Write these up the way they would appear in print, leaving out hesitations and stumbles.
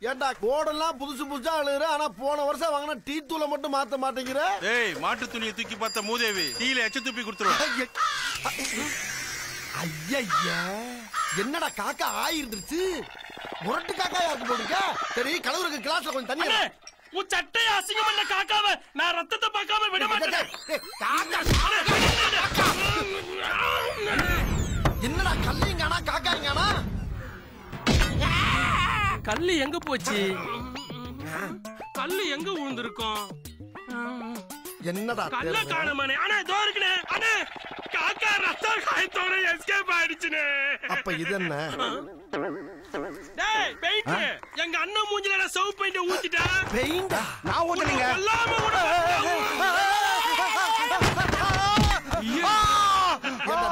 ஏண்டா கோடெல்லாம் புதுசு புதுசா அழுகுற, ஆனா போன வருஷம் வாங்கின டீ தூளை மட்டும் மாத்த மாட்டேங்கிற. ஏய், மாட்டு துணியை தூக்கி பார்த்த மூதேவி டீல எச்ச துப்பி கொடுத்துருவேன். ஐயா, என்னடா காக்கா ஆயிருந்துருச்சு. முரட்டு காக்கா யாருக்கு போட்டுருக்க? சரி, கலவருக்கு கிளாஸ்ல கொஞ்சம் தண்ணி. உன் சட்டையை அசிங்கம் பண்ண காக்காவ நான் ரத்தத்தை பார்க்காம விட மாட்டேன். என்னடா கல்லிங்கானா காக்காங்கானா? கல்லு எங்க போச்சு? கல்லு எங்க விழுந்திருக்கும்? என்னடா கல்ல காணமானே. அண்ணே தோ இருக்குனே. அண்ணே காக்கா ரத்த காயத்தோட எஸ்கேப் ஆயிடுச்சுனே. அப்ப இது என்ன? டேய் பெயிண்ட், எங்க அண்ணன் மூஞ்சில நான் சவுப் பெயிண்ட் ஊத்திட்டா. பெயிண்ட் நான் ஊத்துறீங்க. எல்லாமே கூட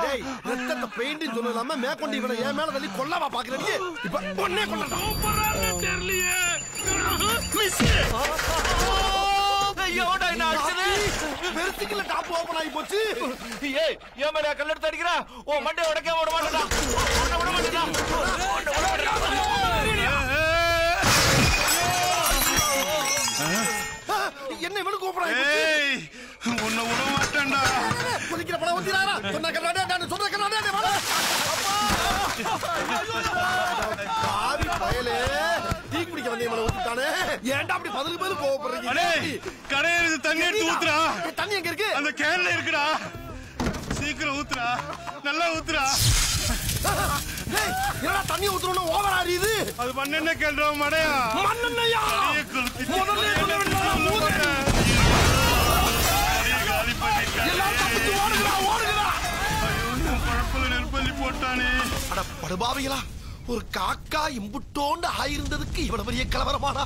டேய், ரத்தத்தை பெயிண்ட் சொல்லலாம மேற்கொண்டு இவனை என் மேல தள்ளி கொல்லவா பாக்குறீங்க? இப்ப ஒண்ணே கொல்லடா. சூப்பரா தெரியலையே. மிஸ். ஐயோடா என்ன அடிச்சது? பெருசுக்குள்ள டாப் ஓபன் ஆகி போச்சு. ஏய், ஏன் மேல கல்ல எடுத்து அடிக்குற? ஓ மண்டை உடைக்க விட மாட்டேடா. விட மாட்டேடா. என்ன இவனுக்கு ஓபன் ஆகி ஏய், உன்னை விட மாட்டேன்டா. குதிக்கிற படம் ஊத்திராரா? சொன்ன கண்ணாடே நான் சொல்ற கண்ணாடே வாடா. பாவி பயலே, டீ குடிக்க வந்தே மேல ஊத்திட்டானே. ஏன்டா அப்படி பதிலுக்கு பதில் கோவப்படுறீங்க? அடே, கடையில தண்ணி எடுத்து ஊத்துறா. தண்ணி எங்க இருக்கு? அந்த கேன்ல இருக்குடா. சீக்கிரம் ஊத்துறா, நல்லா ஊத்துறா. ஏய், என்னடா தண்ணி ஊத்துறணும் ஓவர் ஆறியுது? அது மண்ணெண்ண கேள்றா மடையா. மண்ணெண்ணயா? முதல்ல சொல்ல வேண்டாம். எல்லாரும் தப்பிச்சு ஓடுங்கடா, ஓடுங்கடா. பழப்புல நெருப்பள்ளி போட்டானே. அட படுபாவிகளா, ஒரு காக்கா இம்புட்டோண்டு ஆயிருந்ததுக்கு இவ்வளவு பெரிய கலவரமானா?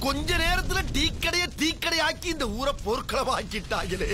கொஞ்ச நேரத்துல டீக்கடைய டீக்கடையாக்கி இந்த ஊரை போர்க்களமாக்கிட்டாங்களே.